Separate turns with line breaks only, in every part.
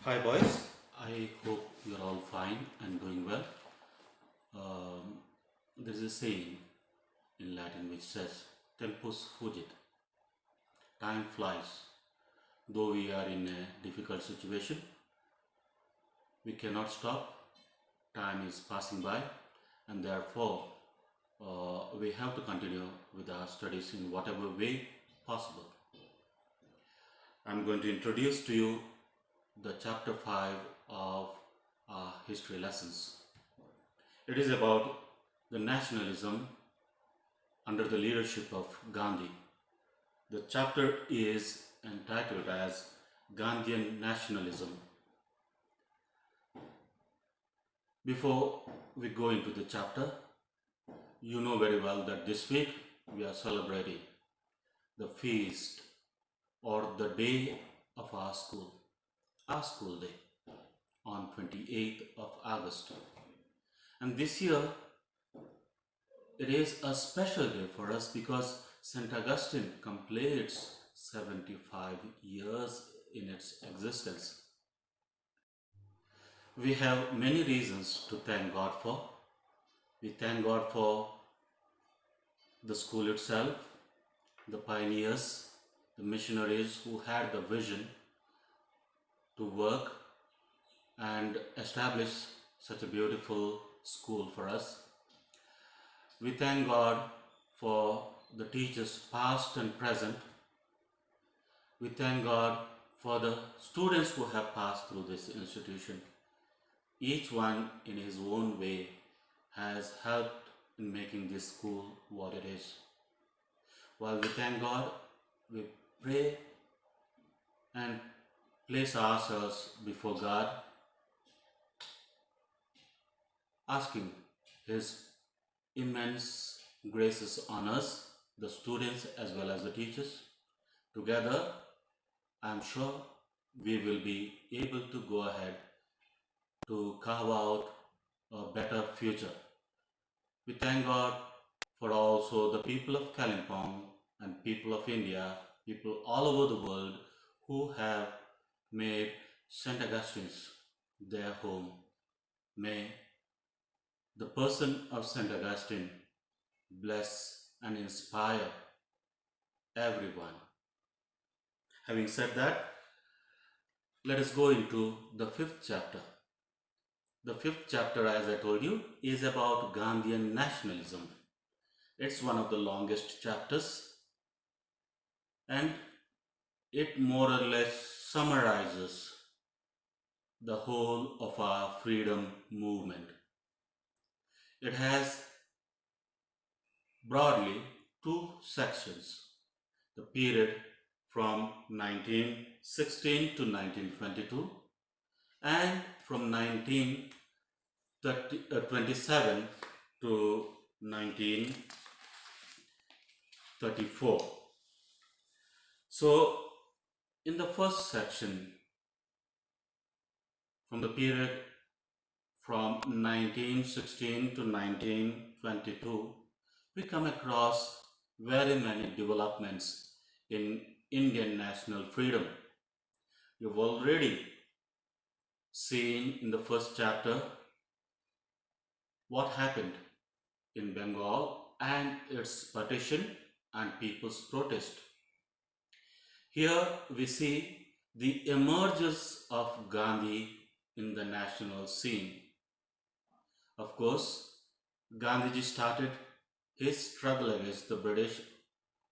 Hi, boys. I hope you're all fine and doing well. There's a saying in Latin which says, Tempus fugit, time flies. Though we are in a difficult situation, we cannot stop. Time is passing by, and therefore, we have to continue with our studies in whatever way possible. I'm going to introduce to you the chapter 5 of our history lessons. It is about the nationalism under the leadership of Gandhi. The chapter is entitled as Gandhian Nationalism. Before we go into the chapter, you know very well that this week we are celebrating the feast or the day of our school day, on 28th of August. And this year, it is a special day for us because St. Augustine completes 75 years in its existence. We have many reasons to thank God for. We thank God for the school itself, the pioneers, the missionaries who had the vision to work and establish such a beautiful school for us. We thank God for the teachers past and present. We thank God for the students who have passed through this institution. Each one in his own way has helped in making this school what it is. While we thank God, we pray and place ourselves before God, asking His immense graces on us, the students as well as the teachers. Together, I am sure we will be able to go ahead to carve out a better future. We thank God for also the people of Kalimpong and people of India, people all over the world who have made St. Augustine's their home. May the person of St. Augustine bless and inspire everyone. Having said that, let us go into the 5th chapter. The 5th chapter, as I told you, is about Gandhian nationalism. It's one of the longest chapters, and it more or less summarizes the whole of our freedom movement. It has broadly 2 sections: the period from 1916 to 1922 and from 1927 to 1934. So in the first section, from the period from 1916 to 1922, we come across very many developments in Indian national freedom. You've already seen in the first chapter what happened in Bengal and its partition and people's protest. Here we see the emergence of Gandhi in the national scene. Of course, Gandhiji started his struggle against the British,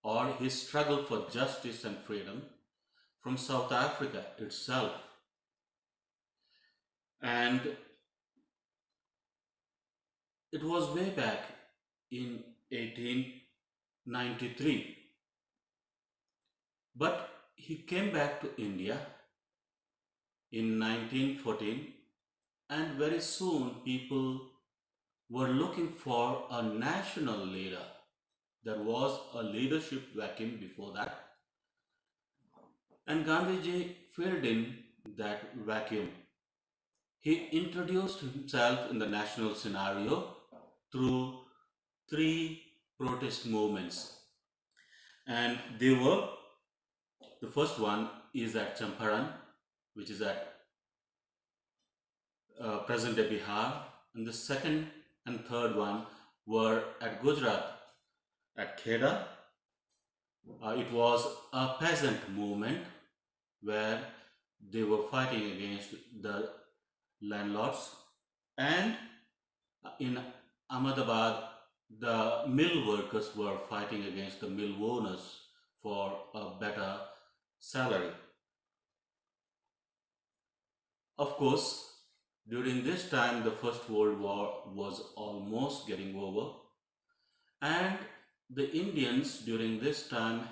or his struggle for justice and freedom, from South Africa itself. And it was way back in 1893. But he came back to India in 1914, and very soon people were looking for a national leader. There was a leadership vacuum before that, and Gandhiji filled in that vacuum. He introduced himself in the national scenario through 3 protest movements, and they were: the first one is at Champaran, which is at present-day Bihar, and the second and third one were at Gujarat, at Kheda. It was a peasant movement where they were fighting against the landlords, and in Ahmedabad, the mill workers were fighting against the mill owners for a better salary. Of course, during this time, the First World War was almost getting over, and the Indians during this time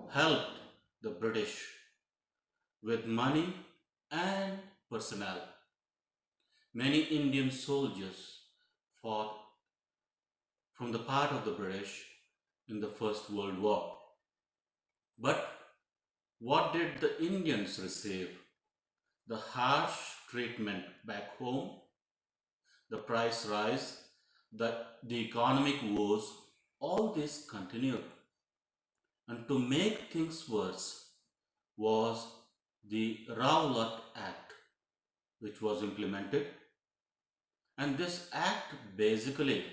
helped the British with money and personnel. Many Indian soldiers fought from the part of the British in the First World War. But what did the Indians receive? The harsh treatment back home, the price rise, the economic woes, all this continued. And to make things worse was the Rowlatt Act, which was implemented. And this act basically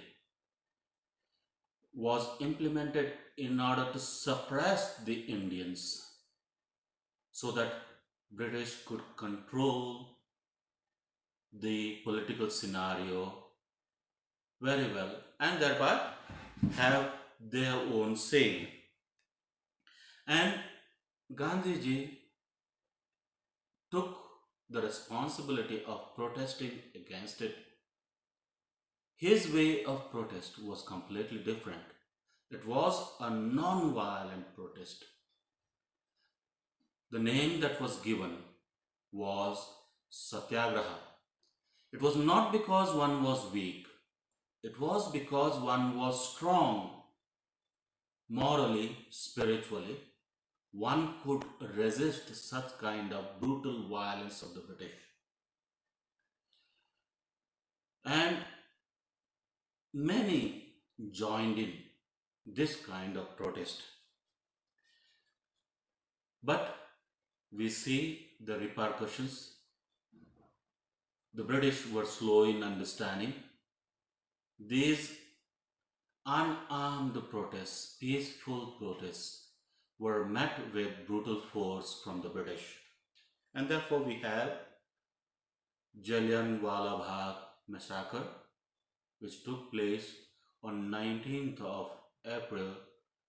was implemented in order to suppress the Indians so that British could control the political scenario very well and thereby have their own say. And Gandhiji took the responsibility of protesting against it. His way of protest was completely different. It was a non-violent protest. The name that was given was Satyagraha. It was not because one was weak. It was because one was strong, morally, spiritually. One could resist such kind of brutal violence of the British. And many joined in this kind of protest. But we see the repercussions. The British were slow in understanding. These unarmed protests, peaceful protests, were met with brutal force from the British. And therefore we have Jallianwala Bagh massacre, which took place on 19th of April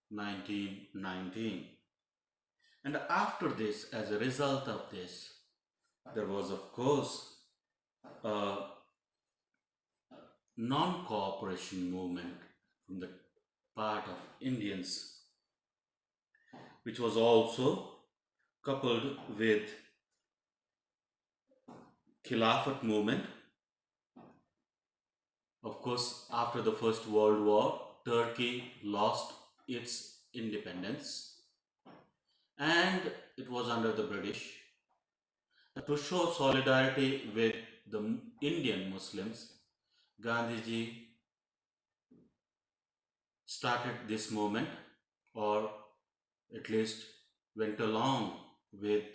1919. And after this, as a result of this, there was of course a non-cooperation movement from the part of Indians, which was also coupled with Khilafat movement. Of course, after the First World War, Turkey lost its independence and it was under the British. To show solidarity with the Indian Muslims, Gandhiji started this movement, or at least went along with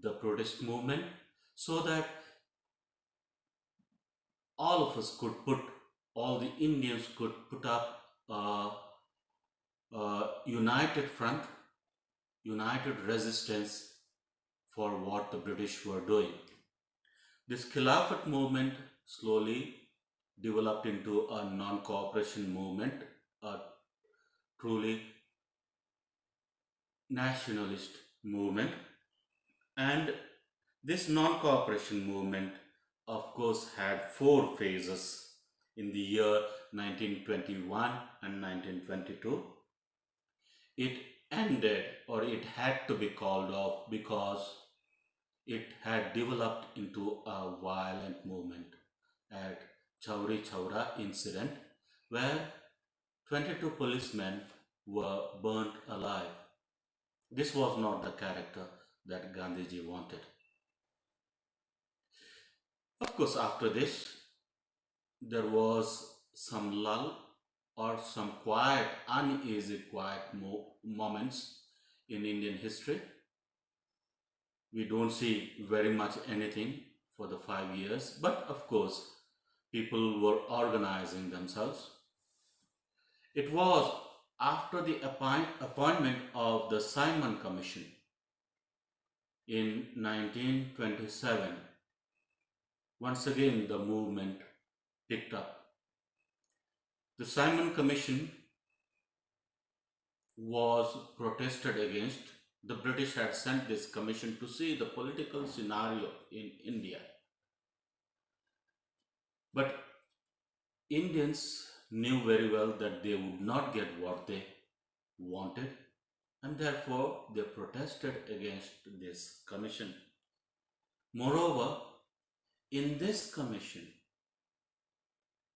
the protest movement, so that all of us could all the Indians could put up a united front, united resistance for what the British were doing. This Khilafat movement slowly developed into a non-cooperation movement, a truly nationalist movement. And this non-cooperation movement, of course, had 4 phases in the year 1921 and 1922. It ended, or it had to be called off, because it had developed into a violent movement at Chauri Chaura incident, where 22 policemen were burnt alive. This was not the character that Gandhiji wanted. Of course, after this, there was some lull or some quiet, uneasy, quiet moments in Indian history. We don't see very much anything for the 5 years, but of course, people were organizing themselves. It was after the appointment of the Simon Commission in 1927. Once again, the movement picked up. The Simon Commission was protested against. The British had sent this commission to see the political scenario in India. But Indians knew very well that they would not get what they wanted, and therefore they protested against this commission. Moreover, in this commission,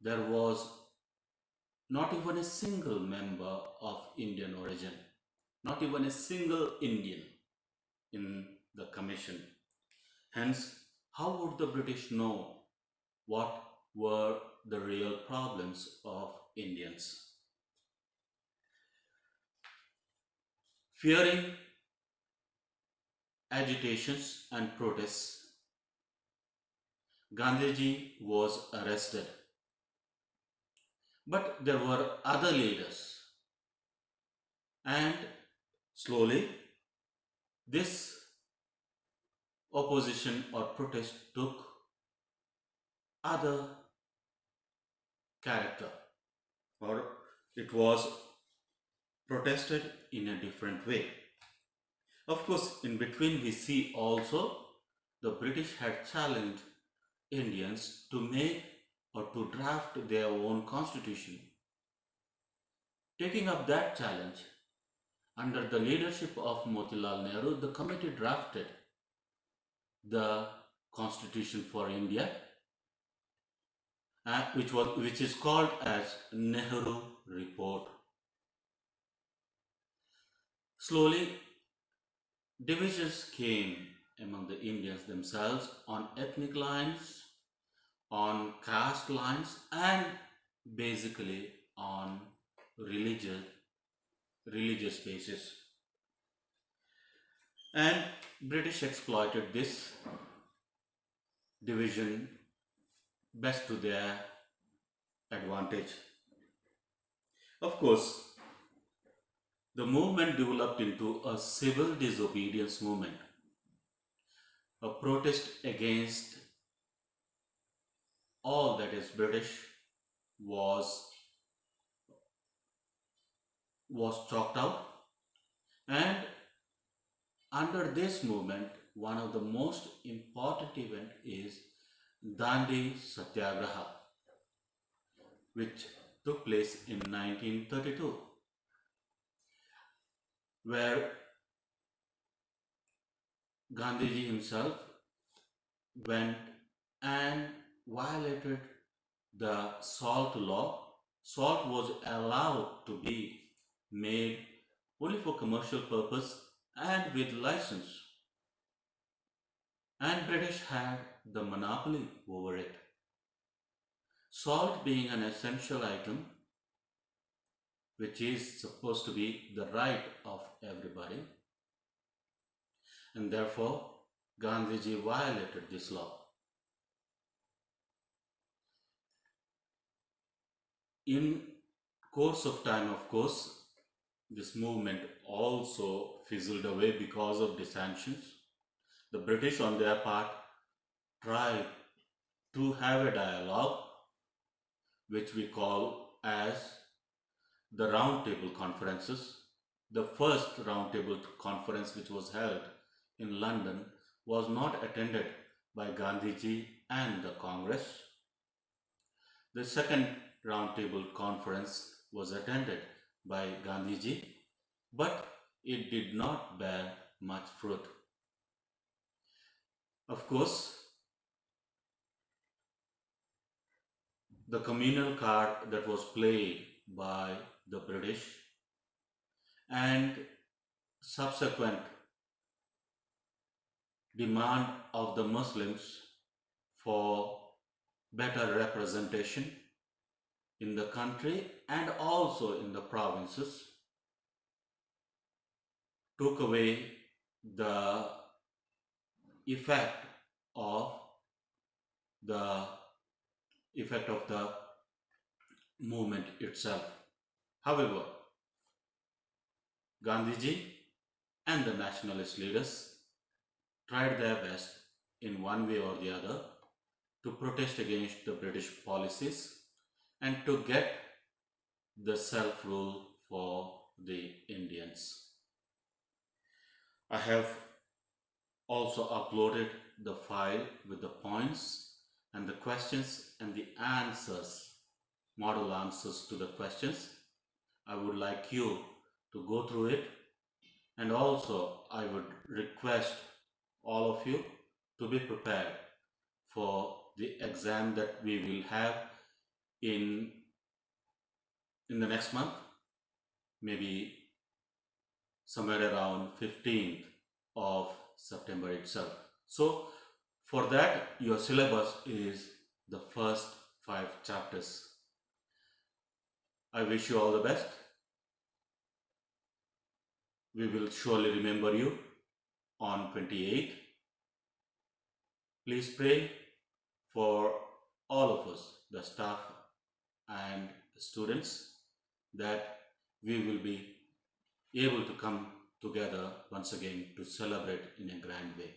there was not even a single member of Indian origin, not even a single Indian in the commission. Hence, how would the British know what were the real problems of Indians? Fearing agitations and protests, Gandhiji was arrested. But there were other leaders, and slowly this opposition or protest took other character, or it was protested in a different way. Of course, in between we see also the British had challenged Indians to make or to draft their own constitution. Taking up that challenge, under the leadership of Motilal Nehru, the committee drafted the constitution for India, which is called as Nehru Report. Slowly, divisions came among the Indians themselves on ethnic lines, on caste lines, and basically on religious basis. And British exploited this division best to their advantage. Of course, the movement developed into a civil disobedience movement, a protest against all that is British was chalked out. And under this movement, one of the most important event is Dandi Satyagraha, which took place in 1932, where Gandhiji himself went and violated the salt law. Salt was allowed to be made only for commercial purpose and with license, and British had the monopoly over it. Salt being an essential item, which is supposed to be the right of everybody, and therefore Gandhiji violated this law. In course of time, of course, this movement also fizzled away because of dissensions. The British, on their part, tried to have a dialogue, which we call as the Roundtable Conferences. The first Roundtable Conference, which was held in London, was not attended by Gandhiji and the Congress. The second Roundtable Conference was attended by Gandhiji, but it did not bear much fruit. Of course, the communal card that was played by the British and subsequent demand of the Muslims for better representation in the country and also in the provinces took away the effect of the effect of the movement itself. However, Gandhiji and the nationalist leaders tried their best in one way or the other to protest against the British policies and to get the self rule for the Indians. I have also uploaded the file with the points and the questions and the answers, model answers to the questions. I would like you to go through it, and also I would request all of you to be prepared for the exam that we will have in the next month, maybe somewhere around 15th of September itself. So for that, your syllabus is the first 5 chapters. I wish you all the best. We will surely remember you on 28th. Please pray for all of us, the staff and the students, that we will be able to come together once again to celebrate in a grand way.